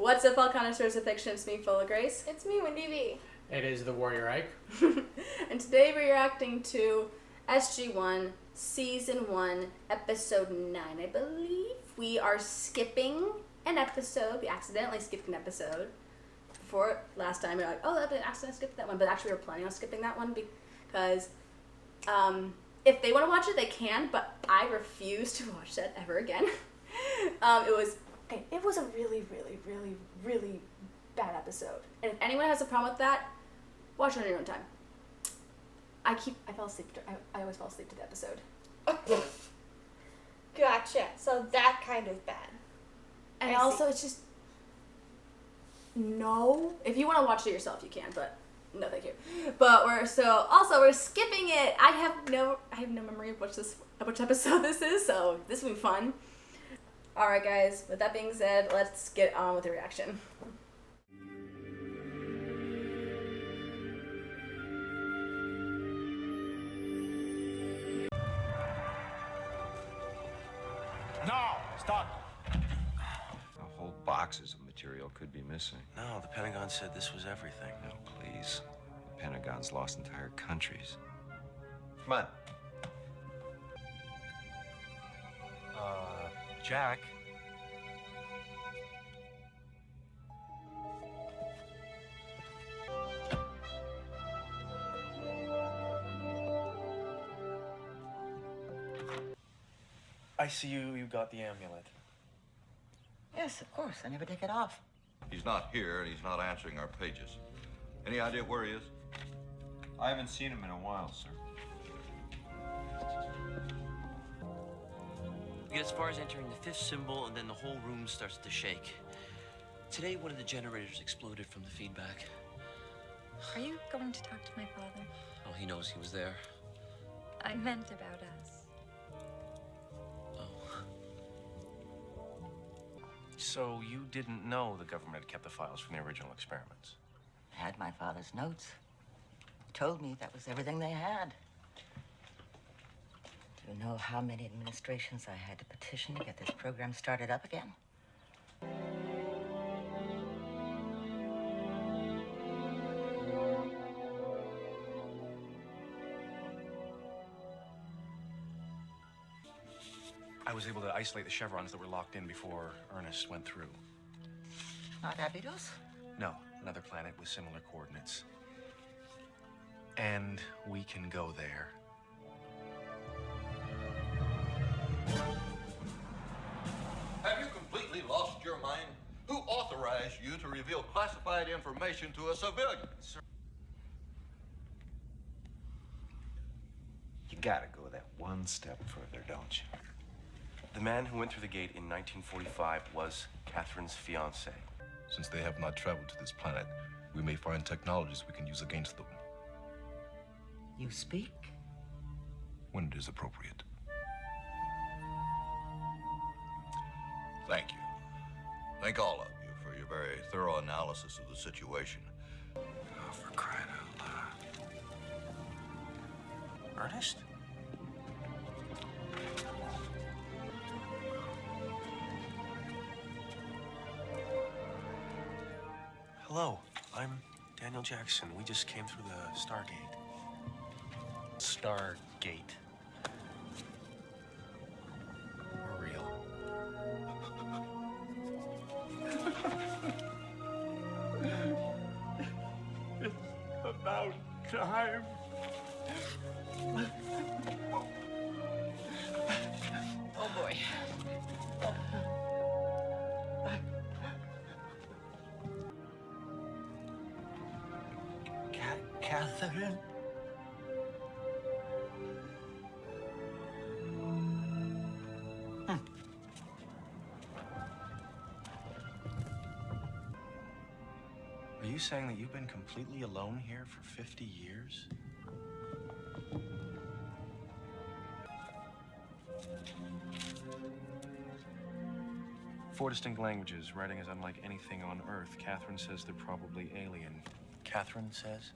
What's up, all connoisseurs of fiction? It's me, Full0Grace. It's me, Wendy V. It is the Warrior Ike. And today we're reacting to SG1, Season 1, Episode 9, I believe. We are skipping an episode. We accidentally skipped an episode. Before, last time, we were like, oh, I accidentally skipped that one. But actually, we were planning on skipping that one because if they want to watch it, they can. But I refuse to watch that ever again. It was a really, really, really, really bad episode. And if anyone has a problem with that, watch it on your own time. I fell asleep. I always fall asleep to the episode. Gotcha. So that kind of bad. And also, it's just no. If you want to watch it yourself, you can. But no, thank you. But we're skipping it. I have no memory of which episode this is. So this will be fun. All right, guys. With that being said, let's get on with the reaction. No! Stop! Whole boxes of material could be missing. No, the Pentagon said this was everything. No, please. The Pentagon's lost entire countries. Come on. Jack? I see you got the amulet. Yes, of course. I never take it off. He's not here, and he's not answering our pages. Any idea where he is? I haven't seen him in a while, sir. We get as far as entering the fifth symbol, and then the whole room starts to shake. Today, one of the generators exploded from the feedback. Are you going to talk to my father? Oh, he knows he was there. I meant about us. So you didn't know the government had kept the files from the original experiments? I had my father's notes. He told me that was everything they had. Do you know how many administrations I had to petition to get this program started up again? I was able to isolate the chevrons that were locked in before Ernest went through. Not Abydos? No, another planet with similar coordinates. And we can go there. Have you completely lost your mind? Who authorized you to reveal classified information to a civilian? Sir. You gotta go that one step further, don't you? The man who went through the gate in 1945 was Catherine's fiancé. Since they have not traveled to this planet, we may find technologies we can use against them. You speak? When it is appropriate. Thank you. Thank all of you for your very thorough analysis of the situation. Oh, for crying out loud. Ernest? Hello, I'm Daniel Jackson. We just came through the Stargate. Stargate. We're real. It's about time. Oh, boy. Catherine? Are you saying that you've been completely alone here for 50 years? Four distinct languages, writing is unlike anything on Earth. Catherine says they're probably alien. Catherine says?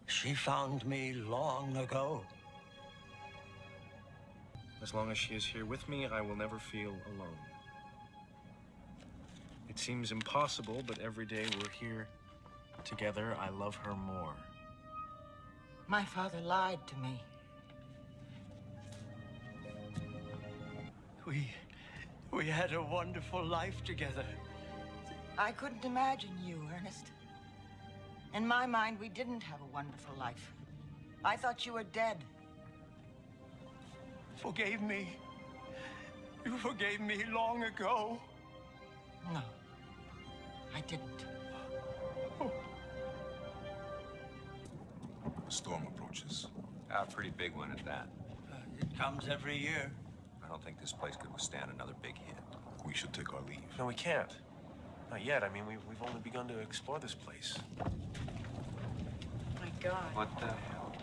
She found me long ago. As long as she is here with me, I will never feel alone. It seems impossible, but every day we're here together, I love her more. My father lied to me. We had a wonderful life together. I couldn't imagine you, Ernest. In my mind, we didn't have a wonderful life. I thought you were dead. Forgave me. You forgave me long ago. No, I didn't. A storm approaches. A pretty big one at that. It comes every year. I don't think this place could withstand another big hit. We should take our leave. No, we can't. Not yet. I mean, we've only begun to explore this place. My God. What the hell?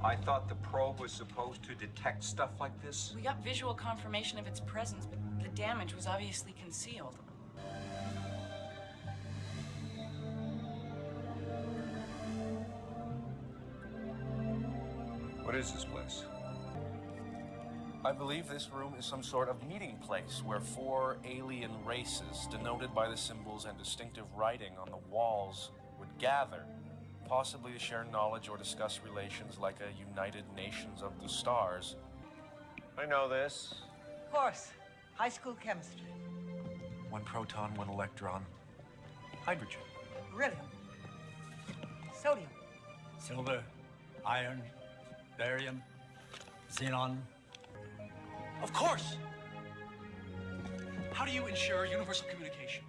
I thought the probe was supposed to detect stuff like this. We got visual confirmation of its presence, but the damage was obviously concealed. What is this place? I believe this room is some sort of meeting place where 4 alien races, denoted by the symbols and distinctive writing on the walls, would gather, possibly to share knowledge or discuss relations like a United Nations of the Stars. I know this. Of course, high school chemistry. 1 proton, 1 electron. Hydrogen. Beryllium. Sodium. Silver, iron, barium, xenon. Of course! How do you ensure universal communication?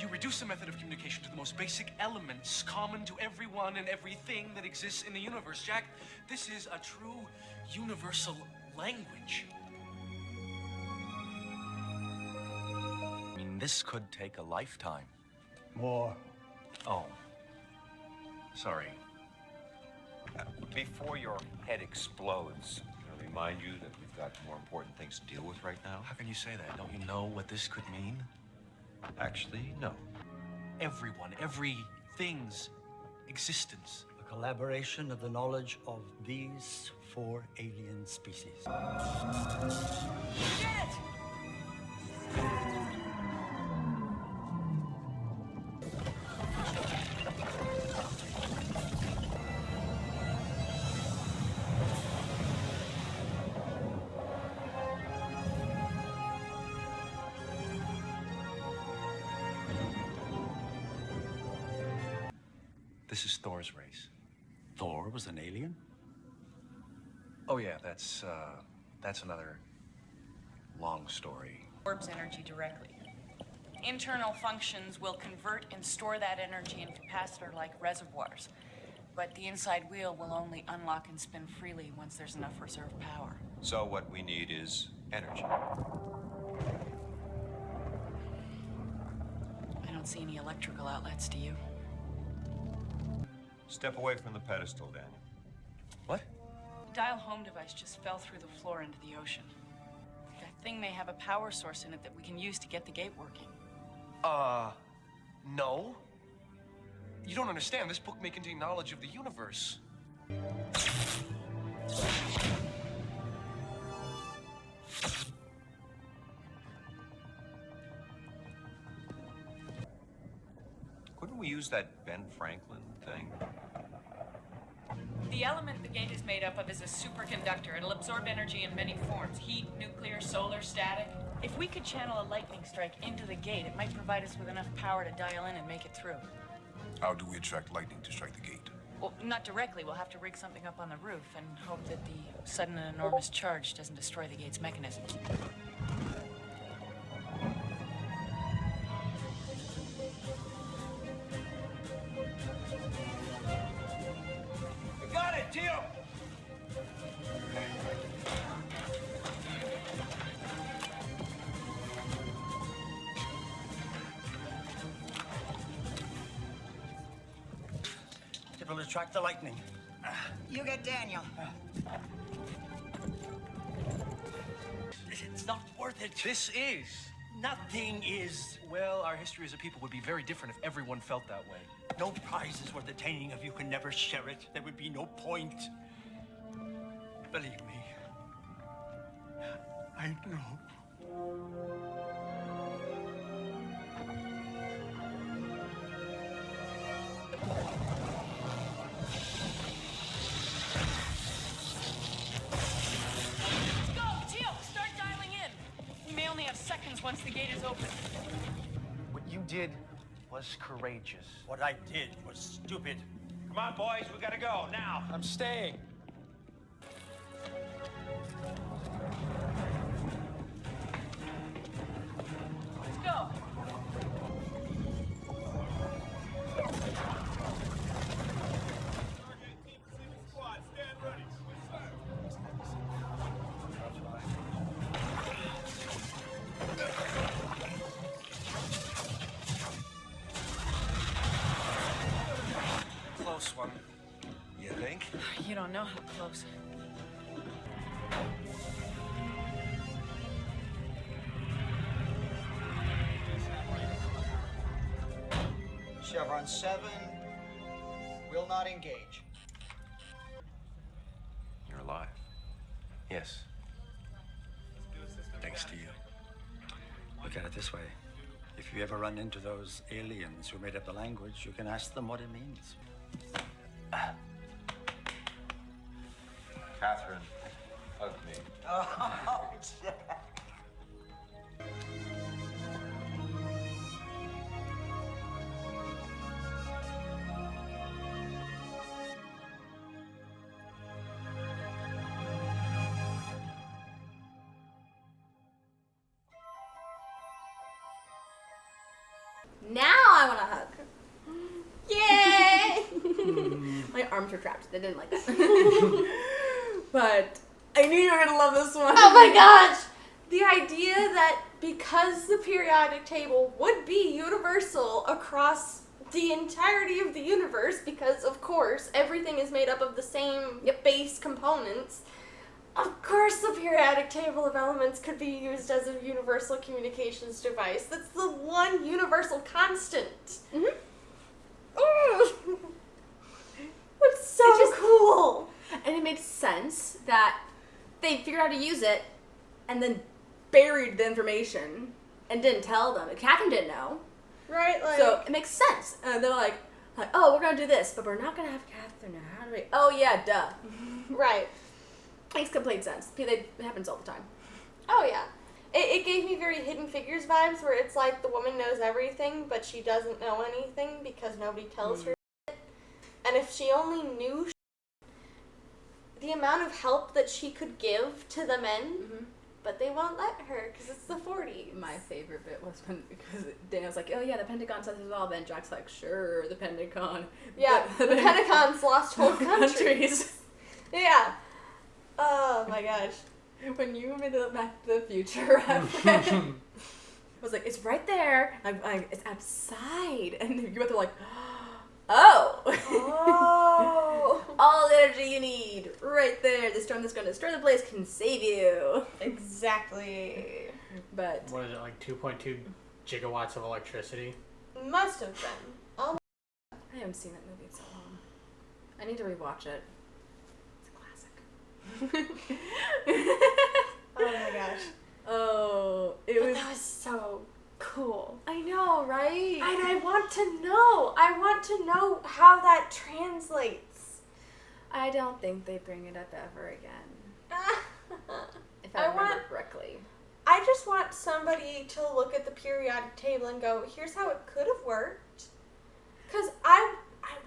You reduce the method of communication to the most basic elements common to everyone and everything that exists in the universe. Jack, this is a true universal language. I mean, this could take a lifetime. More. Oh. Sorry. Before your head explodes, I remind you that we've got more important things to deal with right now. How can you say that? Don't you know what this could mean? Actually, no. Everyone, everything's existence. A collaboration of the knowledge of these 4 alien species. Get it! This is Thor's race. Thor was an alien? Oh yeah, that's another long story. Orbs energy directly. Internal functions will convert and store that energy in capacitor-like reservoirs. But the inside wheel will only unlock and spin freely once there's enough reserve power. So what we need is energy. I don't see any electrical outlets, do you? Step away from the pedestal, Daniel. What? The dial home device just fell through the floor into the ocean. That thing may have a power source in it that we can use to get the gate working. No. You don't understand. This book may contain knowledge of the universe. Couldn't we use that Ben Franklin thing? The element the gate is made up of is a superconductor. It'll absorb energy in many forms: heat, nuclear, solar, static. If we could channel a lightning strike into the gate, it might provide us with enough power to dial in and make it through. How do we attract lightning to strike the gate? Well, not directly. We'll have to rig something up on the roof and hope that the sudden and enormous charge doesn't destroy the gate's mechanism. Got it, Tio! It'll attract the lightning. You get Daniel. It's not worth it. This is. Nothing is. Well, our history as a people would be very different if everyone felt that way. No prize is worth attaining if you can never share it. There would be no point. Believe me. I know. Let's go! Teal, start dialing in. We may only have seconds once the gate is open. What you did was courageous. What I did was stupid. Come on, boys, we gotta go now. I'm staying. Let's go. Close one. You think? You don't know how close. Chevron 7 will not engage. You're alive. Yes. Thanks to you. Look at it this way. If you ever run into those aliens who made up the language, you can ask them what it means. Catherine, hug me. Oh, Jack. Now I want to hug. Yay! My arms were trapped. They didn't like that. But I knew you were gonna love this one. Oh my gosh! The idea that because the periodic table would be universal across the entirety of the universe, because of course everything is made up of the same base components, of course the periodic table of elements could be used as a universal communications device. That's the one universal constant. Mm-hmm. It's so cool. And it makes sense that they figured out how to use it and then buried the information and didn't tell them. Catherine didn't know. Right? Like, So it makes sense. And they're like, oh, we're going to do this, but we're not going to have Catherine know. How do we? Oh, yeah, duh. right. Makes complete sense. It happens all the time. Oh, yeah. It gave me very Hidden Figures vibes, where it's like the woman knows everything, but she doesn't know anything because nobody tells her shit. And if she only knew the amount of help that she could give to the men, but they won't let her because it's the 40s. My favorite bit was when, because Daniel's like, oh yeah, the Pentagon says it's all, then Jack's like, sure, the Pentagon. Yeah, the Pentagon's lost whole countries. Yeah. Oh my gosh. When you made the Back to the Future reference, I was like, it's right there. It's outside. And you both were like, oh. Oh. All the energy you need right there. The storm that's going to destroy the place can save you. Exactly. But what is it, like 2.2 gigawatts of electricity? Must have been. Oh my. I haven't seen that movie in so long. I need to rewatch it. It's a classic. Oh my gosh. Oh, that was so cool. I know, right? And I want to know. I want to know how that translates. I don't think they bring it up ever again. If I remember correctly. I just want somebody to look at the periodic table and go, here's how it could have worked. Because I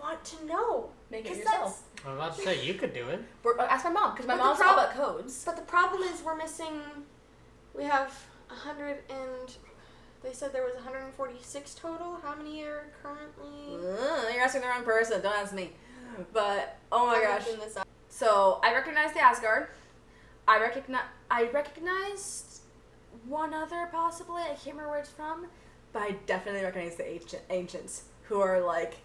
want to know. Make it yourself. I was about to say, you could do it. Ask my mom, because my mom's all about codes. But the problem is we're missing, we have 100 and, they said there was 146 total. How many are currently? You're asking the wrong person. Don't ask me. But, oh my gosh. So, I recognize the Asgard. I recognized one other, possibly. I can't remember where it's from. But I definitely recognize the ancients, who are like,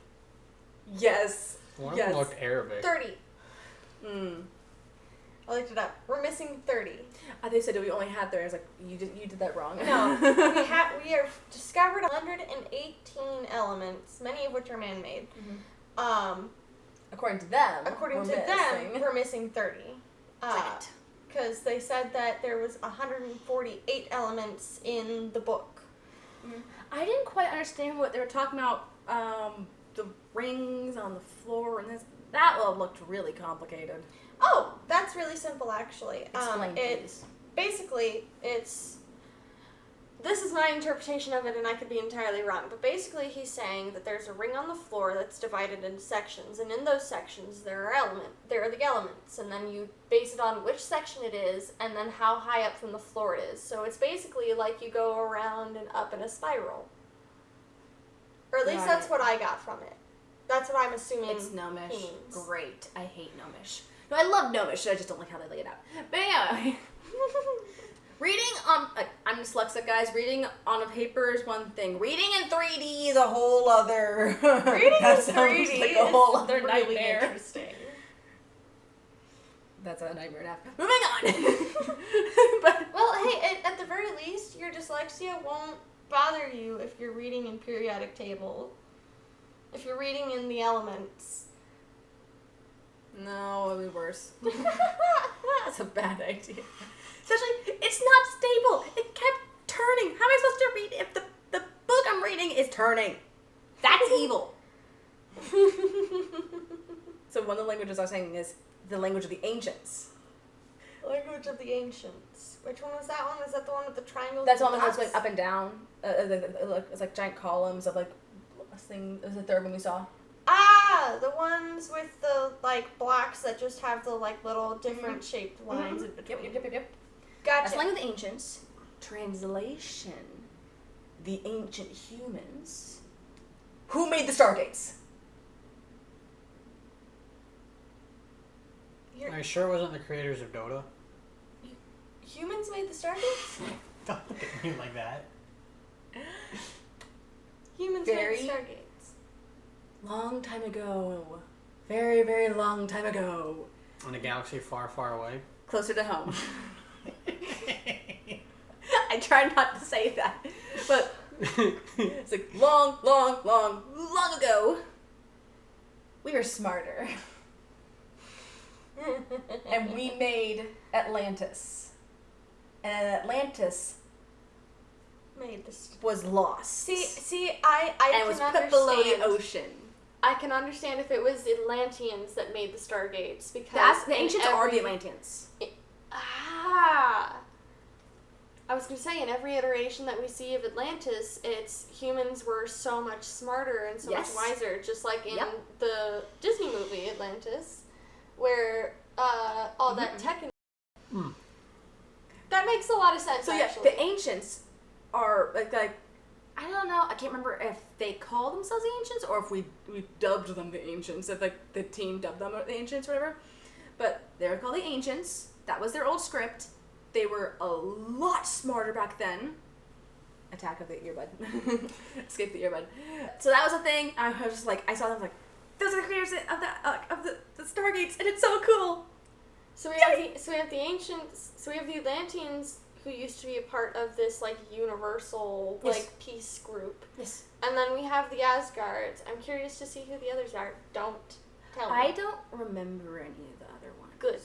yes. One of them looked Arabic. 30. I looked it up. We're missing 30. They said we only had 30. I was like, you did that wrong. No. we have discovered 118 elements, many of which are man-made. According to them. We're missing 30. because they said that there was 148 elements in the book. I didn't quite understand what they were talking about. The rings on the floor and this. That looked really complicated. Oh, that's really simple, actually. Explain, please. Basically, this is my interpretation of it, and I could be entirely wrong, but basically he's saying that there's a ring on the floor that's divided into sections, and in those sections there are the elements, and then you base it on which section it is, and then how high up from the floor it is. So it's basically like you go around and up in a spiral. Or at least that's what I got from it. That's what I'm assuming. It's gnomish. Great. I hate gnomish. No, I love gnomish, I just don't like how they lay it out. But anyway. Reading I'm dyslexic, guys. Reading on a paper is one thing. Reading in 3D is a whole other. Reading in 3D like a whole other is really nightmare. interesting. That's a nightmare enough. Moving on. Well, hey, at the very least, your dyslexia won't bother you if you're reading in periodic table. If you're reading in the elements. No, it'll be worse. That's a bad idea. Especially, it's not stable. It kept turning. How am I supposed to read if the book I'm reading is turning? That's evil. So one of the languages I was saying is the language of the ancients. Language of the ancients. Which one was that one? Was that the one with the triangles? That's the and one that's dots? going up and down. It's like giant columns of like this thing. It was the third one we saw. Ah, the ones with the like blocks that just have the like little different shaped lines in between. Yep. Gotcha. That's language of the ancients. Translation. The ancient humans. Who made the Stargates? Are you sure it wasn't the creators of Dota? Humans made the Stargates? Don't look at me like that. Humans made the Stargates. Long time ago. Very, very long time ago. In a galaxy far, far away. Closer to home. I tried not to say that. But it's like long ago. We were smarter. And we made Atlantis. And Atlantis made this was lost. See, I and can was understand. put below the ocean. I can understand if it was the Atlanteans that made the Stargates because the ancients are the Atlanteans. I was going to say, in every iteration that we see of Atlantis, it's humans were so much smarter and so much wiser, just like in the Disney movie Atlantis, where all that tech and that makes a lot of sense. So actually. the ancients are like I don't know. I can't remember if they call themselves the ancients or if we dubbed them the ancients. If like the team dubbed them the ancients or whatever. But they were called the ancients. That was their old script. They were a lot smarter back then. Attack of the earbud. Escape the earbud. So that was a thing. I was just like, I saw them like, those are the creators of the Stargates, and it's so cool. So we have the ancients. So we have the Atlanteans, who used to be a part of this like universal like peace group. Yes. And then we have the Asgards. I'm curious to see who the others are. Don't tell me. I don't remember any of the other ones. Good.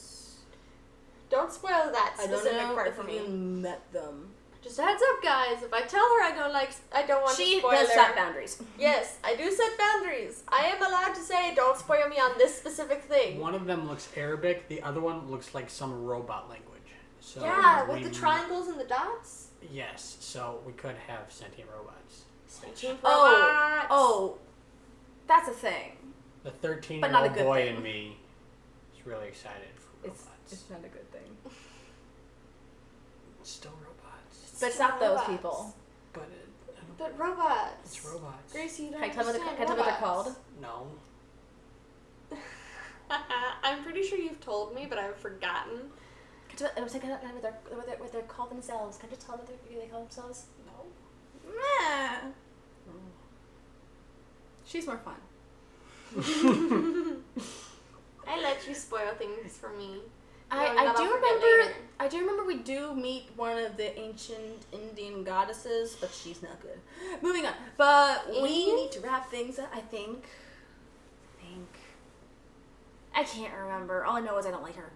Don't spoil that specific I don't know part if for you me. met them. Just a heads up, guys. If I tell her I don't want to spoil her. She does set boundaries. Yes, I do set boundaries. I am allowed to say, don't spoil me on this specific thing. One of them looks Arabic. The other one looks like some robot language. So yeah, with the triangles and the dots. Yes, so we could have sentient robots. Sentient robots. Oh, that's a thing. The 13-year-old boy in me is really excited for robots. It's not a good thing. It's still robots. But it's not those people. But robots. It's robots. Gracie, you don't Can I tell understand what they're called? No. I'm pretty sure you've told me, but I've forgotten. I'm saying what they're called themselves. Can I just tell what they call themselves? No. Nah. She's more fun. I let you spoil things for me. I do remember we do meet one of the ancient Indian goddesses, but she's not good. Moving on. But we need to wrap things up, I think. I can't remember. All I know is I don't like her.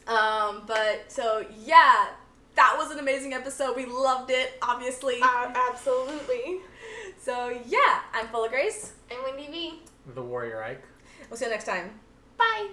But so yeah, that was an amazing episode. We loved it, obviously. Absolutely. So yeah, I'm Full of Grace. I'm Wendy V. The Warrior Ike. We'll see you next time. Bye.